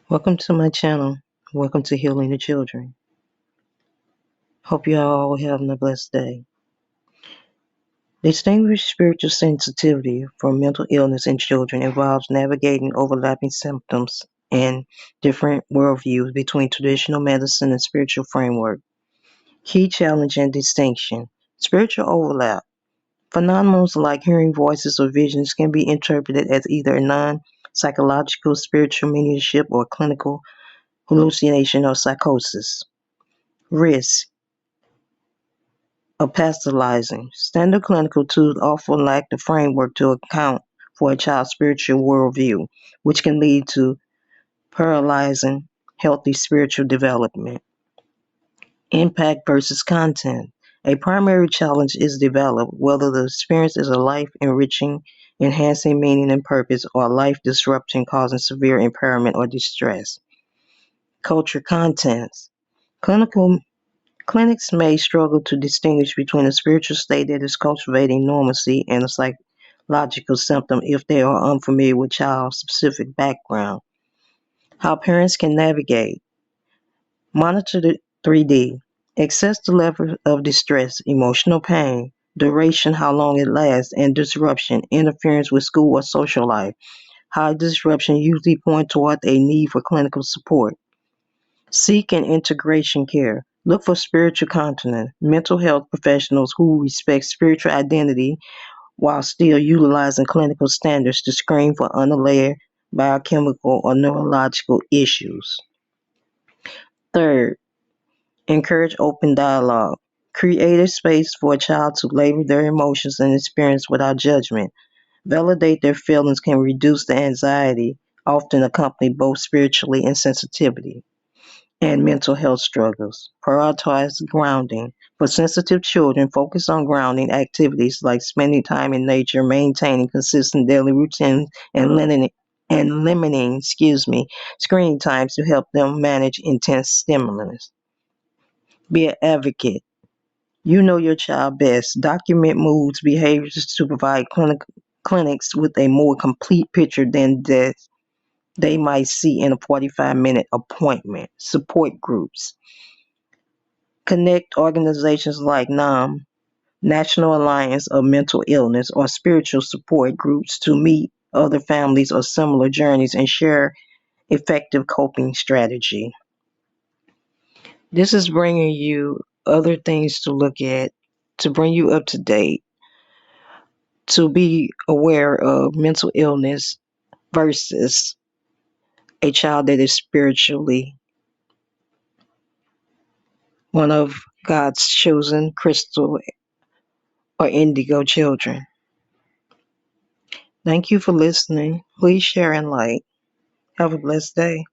Welcome to my channel. Welcome to Healing the Children. Hope you all having a blessed day. Distinguish spiritual sensitivity from mental illness in children involves navigating overlapping symptoms and different worldviews between traditional medicine and spiritual framework. Key challenge and distinction. Spiritual overlap. Phenomena like hearing voices or visions can be interpreted as either non-psychological spiritual mediumship or clinical hallucination or psychosis. Risk of pathologising. Standard clinical tools often lack the framework to account for a child's spiritual worldview, which can lead to paralyzing healthy spiritual development. Impact versus content. A primary challenge is developed whether the experience is a life enriching, enhancing meaning and purpose, or life disrupting, causing severe impairment or distress. Culture contents. Clinical Clinics may struggle to distinguish between a spiritual state that is cultivating normalcy and a psychological symptom if they are unfamiliar with child's specific background. How parents can navigate. Monitor the 3D. Assess the level of distress, emotional pain, duration, how long it lasts, and disruption, interference with school or social life. How disruption usually point toward a need for clinical support. Seek and integration care. Look for spiritual continent, mental health professionals who respect spiritual identity while still utilizing clinical standards to screen for underlying biochemical or neurological issues. Third, encourage open dialogue. Create a space for a child to label their emotions and experience without judgment. Validate their feelings can reduce the anxiety, often accompanied both spiritually and sensitivity. And mental health struggles. Prioritize grounding. For sensitive children, focus on grounding activities like spending time in nature, maintaining consistent daily routines, and limiting screen times to help them manage intense stimulus. Be an advocate. You know your child best. Document moods, behaviors to provide clinics with a more complete picture than they might see in a 45-minute appointment. Support groups. Connect organizations like NAM, National Alliance of Mental Illness, or spiritual support groups to meet other families of similar journeys and share effective coping strategy. This is bringing you other things to look at, to bring you up to date, to be aware of mental illness versus a child that is spiritually one of God's chosen crystal or indigo children. Thank you for listening. Please share and like. Have a blessed day.